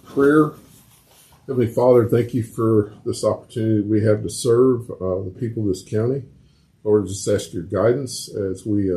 Prayer. Heavenly Father, thank you for this opportunity we have to serve the people of this county. Lord, just ask your guidance as we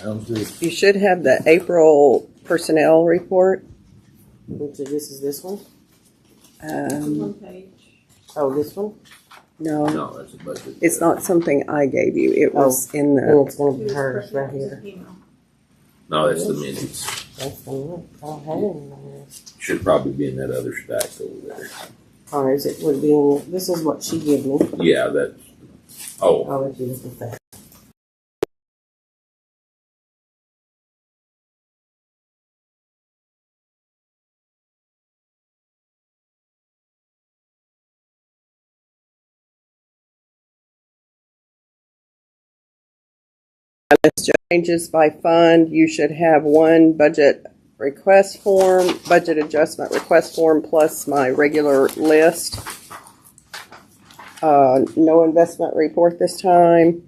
sounds good. You should have the April personnel report. So this is this one? One page. Oh, this one? No, No, that's a budget. it's not something I gave you. It was in the. And it's going to be hers right here. No, that's the minutes. That's the one. I don't have it in there. Should probably be in that other stack over there. Or is it would be in, this is what she gave me. Yeah, that. Oh, I'll let you look at that. List changes by fund. You should have one budget request form, budget adjustment request form, plus my regular list. No investment report this time.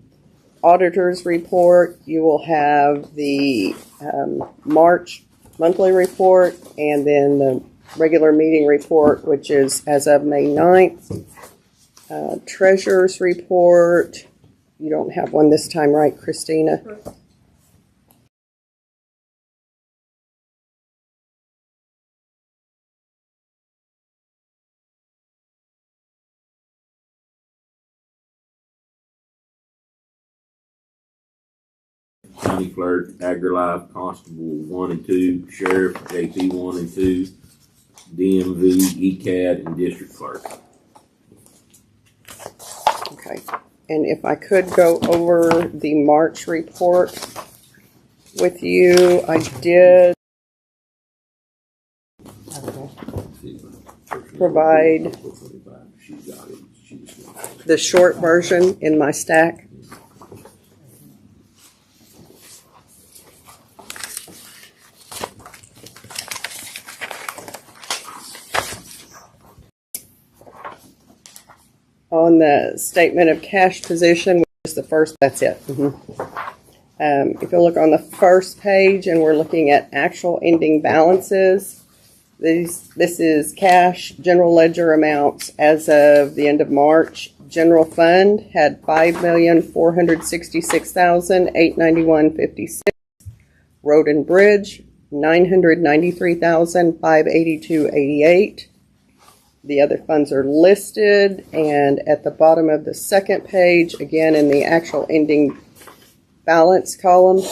Auditor's report. You will have the March monthly report and then the regular meeting report, which is as of May 9th. Treasurer's report. You don't have one this time, right, Christina? county clerk, agri-life, constable 1 and 2, sheriff, JP 1 and 2, DMV, ECAD, and district clerk. Okay. And if I could go over the March report with you, I did provide the short version in my stack. On the statement of cash position, which is the first, that's it. If you look on the first page and we're looking at actual ending balances, this is cash general ledger amounts as of the end of March. General fund had $5,466,891.56. Road and bridge, $993,582.88. The other funds are listed, and at the bottom of the second page, again in the actual ending balance column,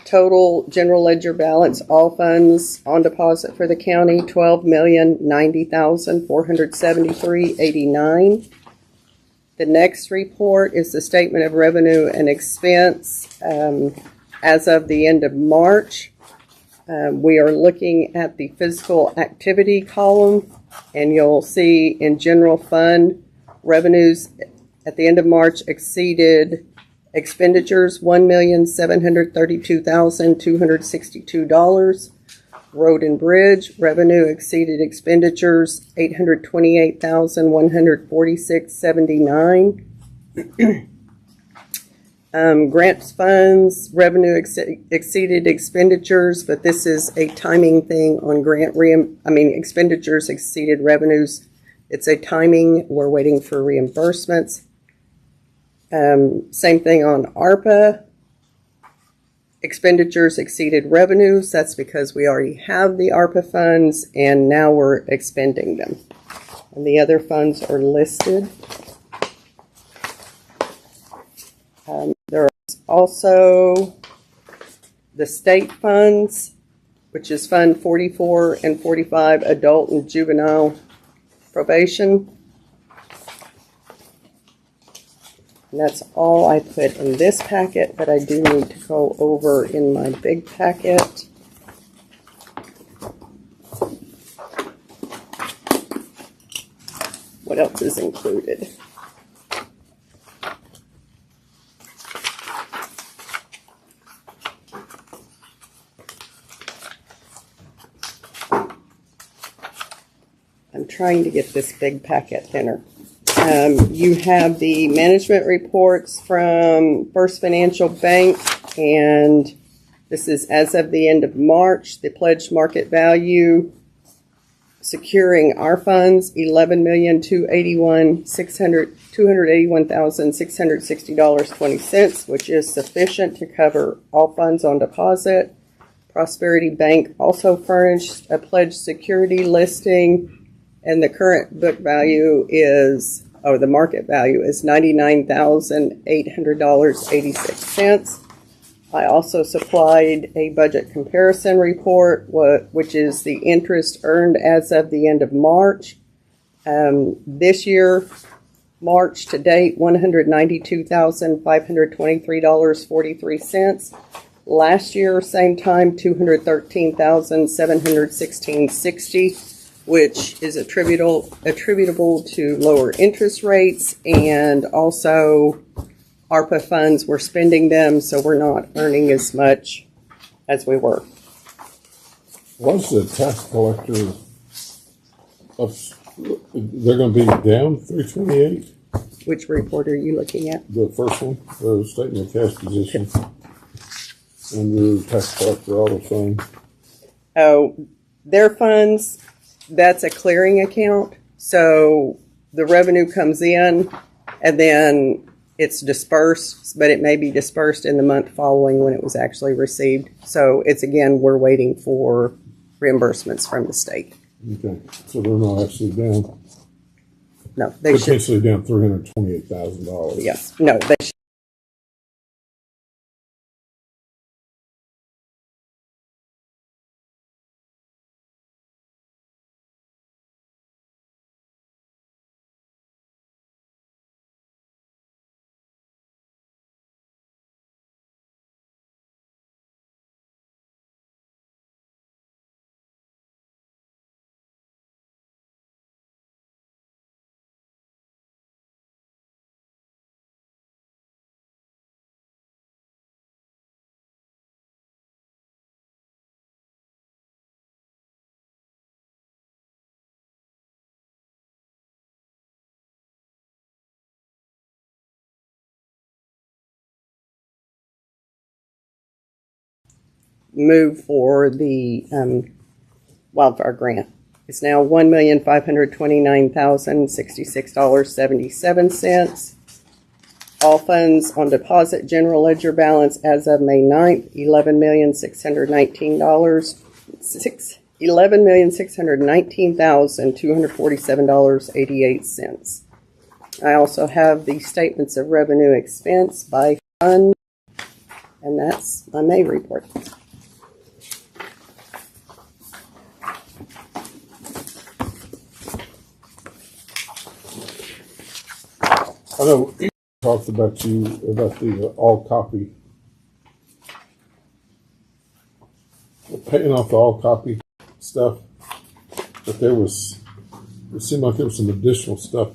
total general ledger balance, all funds on deposit for the county, $12,090,473.89. The next report is the statement of revenue and expense as of the end of March. We are looking at the physical activity column, and you'll see in general fund revenues at the end of March exceeded expenditures $1,732,262. Road and bridge revenue exceeded expenditures $828,146.79. Grants funds revenue exceeded expenditures, but this is a timing thing on expenditures exceeded revenues It's a timing. We're waiting for reimbursements. Same thing on ARPA. Expenditures exceeded revenues. That's because we already have the ARPA funds and now we're expending them. And the other funds are listed. There are also the state funds, which is Fund 44 and 45, Adult and Juvenile Probation. And that's all I put in this packet, but I do need to go over in my big packet. What else is included? I'm trying to get this big packet thinner. You have the management reports from First Financial Bank, and this is as of the end of March. The pledged market value securing our funds, $11,281,660.20, which is sufficient to cover all funds on deposit. Prosperity Bank also furnished a pledged security listing, and the current book value is, the market value is $99,800.86. I also supplied a budget comparison report, which is the interest earned as of the end of March. This year, March to date, $192,523.43. Last year, same time, $213,716.60. Which is attributable to lower interest rates, and also ARPA funds, we're spending them, so we're not earning as much as we were. What's the tax collector they're going to be down 328? Which report are you looking at? The first one, the statement of cash position under tax collector auto fund. Oh, their funds, that's a clearing account. So the revenue comes in and then it's dispersed, but it may be dispersed in the month following when it was actually received. So it's, again, we're waiting for reimbursements from the state. Okay, so they're not actually down. No, they should. Potentially down $328,000. Yes, no, they should. Move for the wildfire grant. It's now $1,529,066.77. All funds on deposit general ledger balance as of May 9th, $11,619,247.88. I also have the statements of revenue expense by fund, and that's my May report. I know you talked about the all copy, paying off the all copy stuff, but it seemed like there was some additional stuff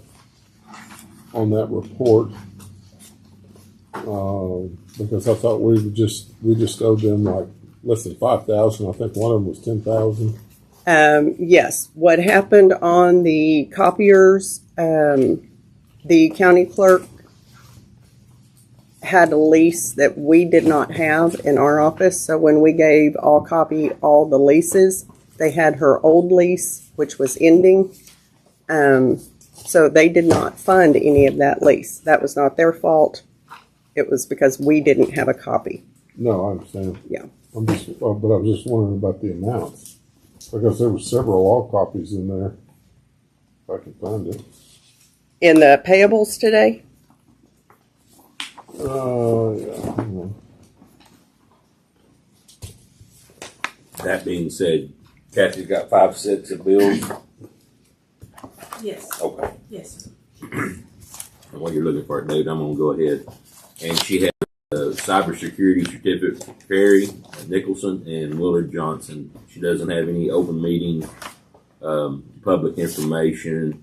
on that report, because I thought we just owed them like less than $5,000. I think one of them was $10,000. Yes, what happened on the copiers, the county clerk had a lease that we did not have in our office. So when we gave all the leases, they had her old lease, which was ending. So they did not fund any of that lease. That was not their fault. It was because we didn't have a copy. No, I understand. Yeah. But I was just wondering about the amounts because there were several all copies in there. If I can find it. In the payables today, Yeah. Hang on. That being said, Kathy's got 5 sets of bills. Yes, Okay. yes. And while you're looking for it, David, I'm gonna go ahead. And she had a cybersecurity certificate for Perry Nicholson and Willard Johnson. She doesn't have any open meeting, public information,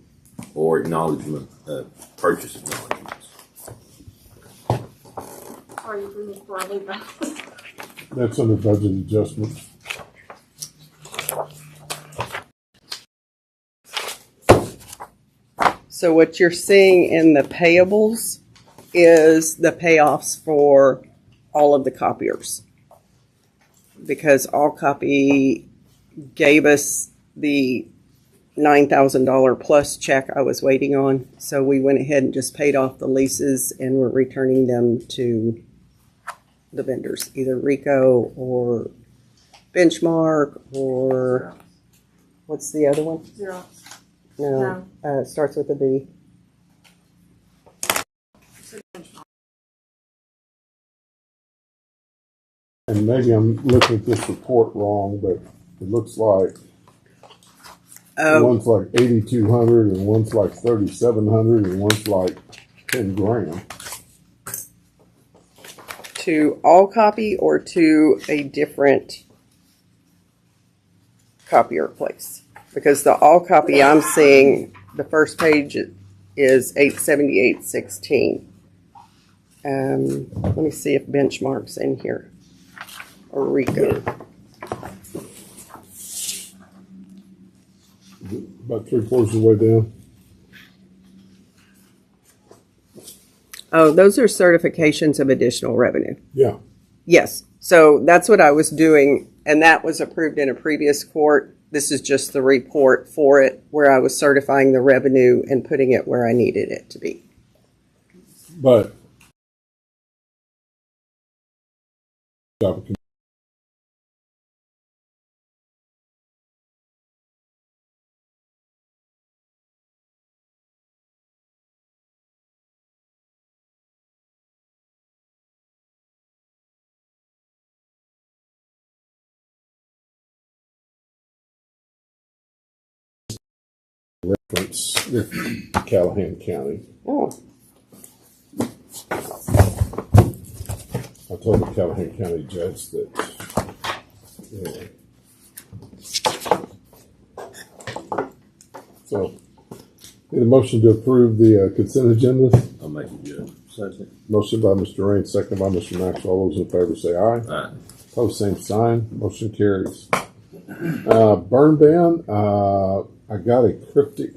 or acknowledgement, purchase acknowledgements. Are you bringing for a leave? That's under budget adjustments. so what you're seeing in the payables is the payoffs for all of the copiers. Because All Copy gave us the $9,000 plus check I was waiting on. So we went ahead and just paid off the leases and we're returning them to the vendors, either Rico or Benchmark or what's the other one? Zero. No, it starts with a B. And maybe I'm looking at this report wrong, but it looks like one's like 8,200 and one's like 3,700 and one's like 10 grand. To All Copy or to a different copier place? Because the All Copy I'm seeing, the first page is 878.16. Let me see if Benchmark's in here or Rico. About 3/4 of the way down. Oh, those are certifications of additional revenue. Yeah. Yes. So that's what I was doing, and that was approved in a previous court. This is just the report for it, where I was certifying the revenue and putting it where I needed it to be. But reference with Callahan County. Oh, I told the Callahan County judge that. Yeah. So, need a motion to approve the consent agenda. I'll make it good. Second. Motion by Mr. Rain, second by Mr. Maxwell. All those in favor say aye. Aye. Opposed, same sign. Motion carries. Burn ban. I got a cryptic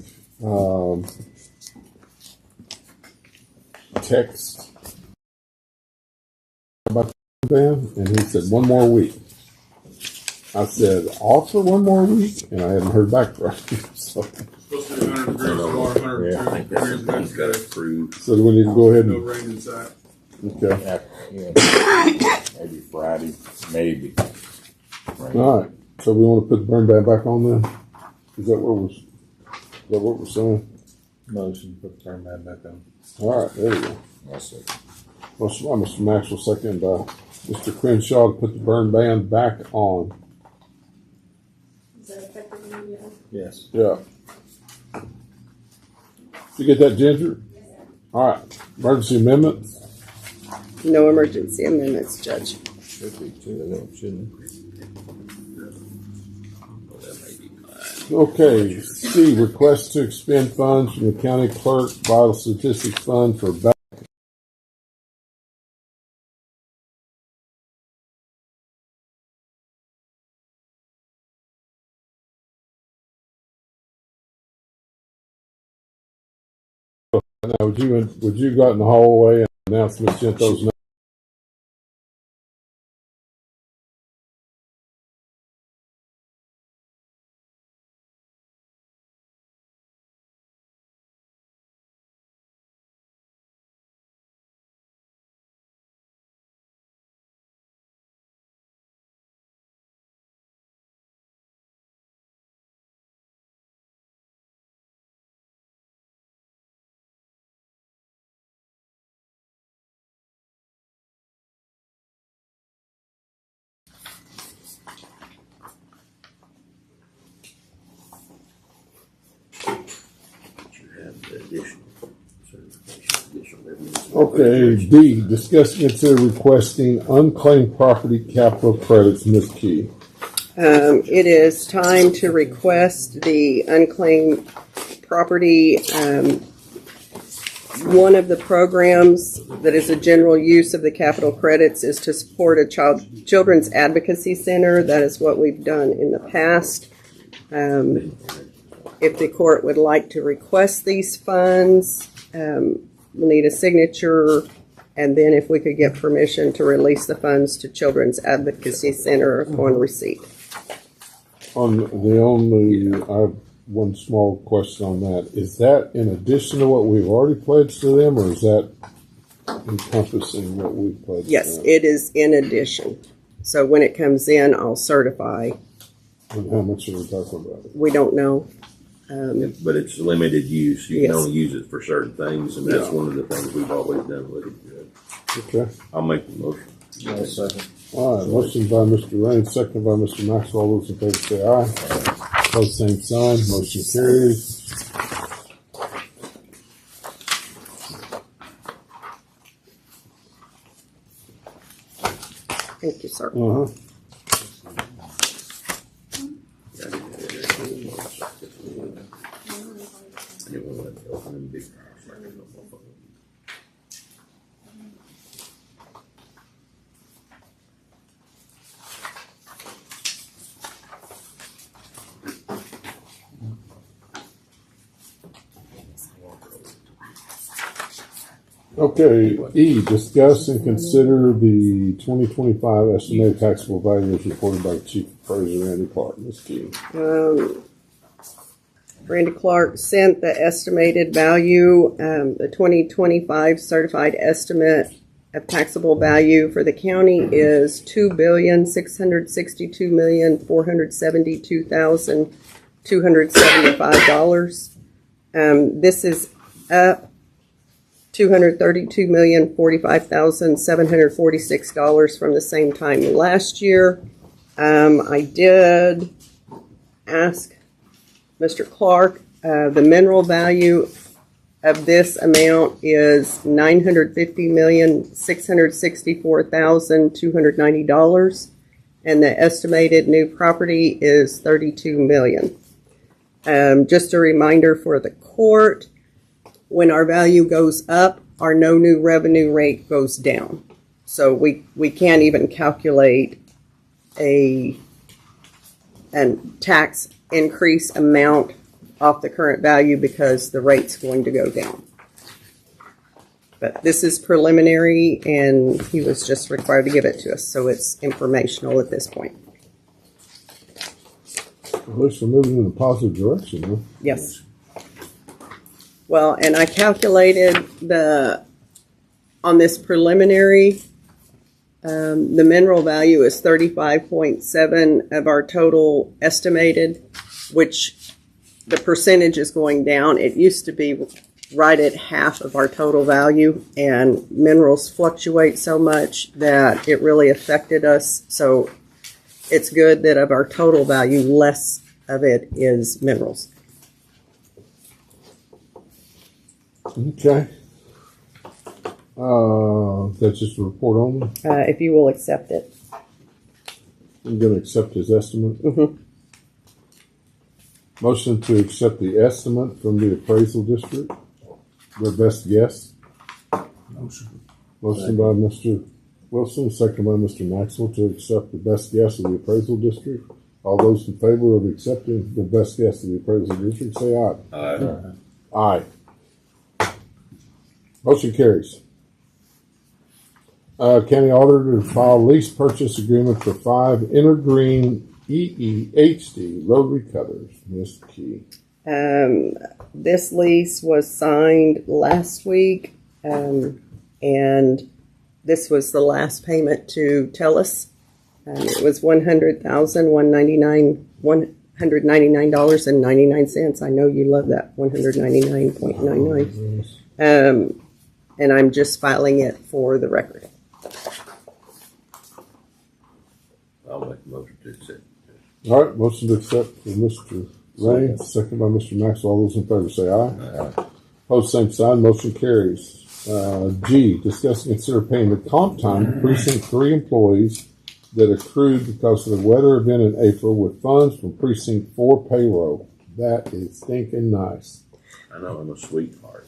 text about the burn ban, and he said 1 more week. I said off for 1 more week, and I hadn't heard back from him. So, Supposed to be 100 degrees tomorrow, 102 Yeah, I think that's degrees something he's got next day. approved. so do we need to go ahead No and rain in sight. okay? Yeah, maybe Friday, maybe. All right. So we want to put the burn ban back on then? Is that what we're saying? Motion, put the burn ban back on. All right, there we go. That's it. Motion by Mr. Maxwell, second by Mr. Crenshaw to put the burn ban back on. Is that effective immediately? Yes. Yeah. You get that, Ginger? All right. Emergency amendments. no emergency amendments, Judge. Should be two of them, shouldn't it? Well, that may be mine. Okay. C, request to expend funds from the county clerk vital statistics fund for back. Now, would you go out in the hallway and announce Ms. Gento's name? additional certification, additional revenue. Okay, D, discuss and consider requesting unclaimed property capital credits, Ms. Key. It is time to request the unclaimed property. One of the programs that is a general use of the capital credits is to support a children's advocacy center. That is what we've done in the past. If the court would like to request these funds, we'll need a signature, and then if we could get permission to release the funds to Children's Advocacy Center upon receipt. I have one small question on that. Is that in addition to what we've already pledged to them, or is that encompassing what we've pledged Yes, to them? it is in addition. So when it comes in, I'll certify. And how much are we talking about? We don't know. But it's limited use. You Yes. can only use it for certain things, and that's Yeah. one of the things we've always done with it. Okay. I'll make the motion. No second. All right, motion by Mr. Raines, second by Mr. Maxwell. All those in favor say aye. Pose same sign. Motion carries. Thank you, sir. Uh-huh. I didn't want to let me open them big. Okay, E, discuss and consider the 2025 estimated taxable value as reported by Chief Appraiser Randy Clark. Ms. Key. Randy Clark sent the estimated value, the 2025 certified estimate of taxable value for the county is $2,662,472,275. This is up $232,045,746 from the same time last year. I did ask Mr. Clark, the mineral value of this amount is $950,664,290, and the estimated new property is $32 million. Just a reminder for the court, when our value goes up, our no new revenue rate goes down. So we can't even calculate a tax increase amount off the current value because the rate's going to go down. But this is preliminary, and he was just required to give it to us, so it's informational at this point. At least we're moving in a positive direction, huh? Yes. Well, and I calculated on this preliminary, the mineral value is 35.7 of our total estimated, which the percentage is going down. It used to be right at half of our total value, and minerals fluctuate so much that it really affected us. So it's good that of our total value, less of it is minerals. Okay. That's just a report only. If you will accept it. I'm going to accept his estimate. Mm-hmm. Motion to accept the estimate from the appraisal district. The best guess. Motion by Mr. Wilson, second by Mr. Maxwell to accept the best guess of the appraisal district. All those in favor of accepting the best guess of the appraisal district, say aye. Aye. Motion carries. County auditor to file lease purchase agreement for 5 Intergreen EEHD rotary cutters. Ms. Key. This lease was signed last week, and this was the last payment to TELUS. It was $199.99. I know you love that, $199.99. And I'm just filing it for the record. I'll make the motion to accept. All right, motion to accept from Mr. Raines, second by Mr. Maxwell. All those in favor say aye. Opposed, same sign. Motion carries. G, discuss and consider paying the comp time to Precinct 3 employees that accrued because of the weather event in April with funds from Precinct 4 payroll. That is stinking nice. I know I'm a sweetheart.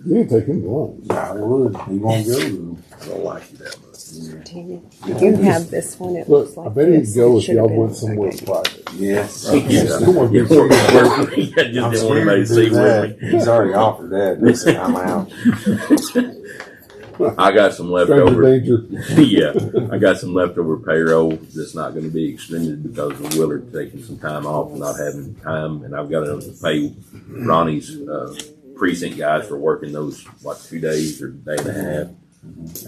You can take him to lunch. I would. He won't go. I don't like you that much. You have this one. It Look, looks like I bet he'd this. go It if should y'all have went been- somewhere okay. private. Yes. You don't want to be I just didn't want anybody to see with me. He's already offered that. He said, I'm out. I got some stranger leftover. danger. Yeah, I got some leftover payroll that's not going to be extended because of Willard taking some time off and not having time, and I've got to pay Ronnie's precinct guys for working those 2 days or day and a half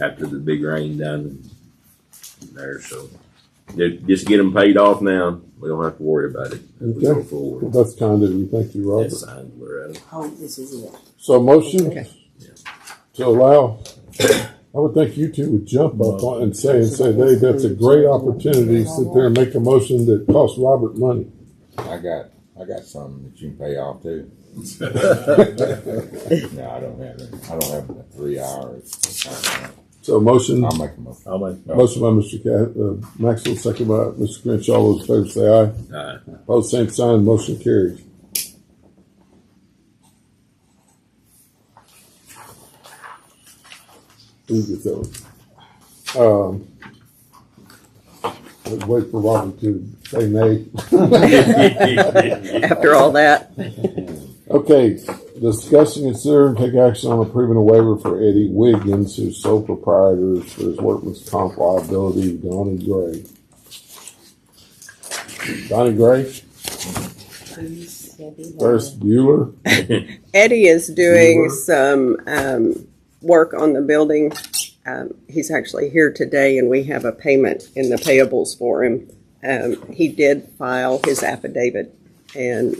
after the big rain down there. So just get them paid off now. We don't have to worry about it as we go Okay. forward. That's kind of you. Thank you, Robert. That's signed, Loretta. Oh, this is it. So motion Okay. to allow, I would think you two would jump up on and say, Dave, that's a great opportunity to sit there and make a motion that costs Robert money. I got something that you can pay off too. No, I don't have it. I don't have the 3 hours. So motion, I'll make a motion. I'll make. motion by Mr. Maxwell, second by Mr. Crenshaw. All those in favor say aye. Opposed, same sign. Motion carries. Who gets that one? Let's wait for Robert to say nay. After all that, Okay, discuss and consider and take action on approving a waiver for Eddie Wiggins, who's sole proprietor for his workman's comp liability, Donnie Gray. Donnie Gray, Ferris Bueller. Eddie is doing Bueller. some work on the building. He's actually here today, and we have a payment in the payables for him. He did file his affidavit, and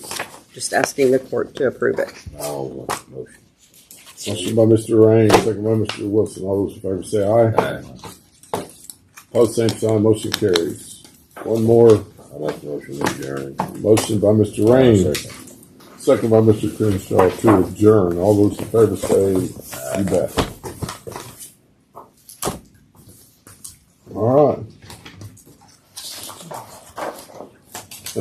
just asking the court to approve it. I'll motion. Motion by Mr. Rain, second by Mr. Wilson. All those in favor say aye. Opposed, same sign. Motion carries. One more I'll make the motion to adjourn. motion by Mr. Rain, second by Mr. Crenshaw to adjourn. All those in favor say, you bet.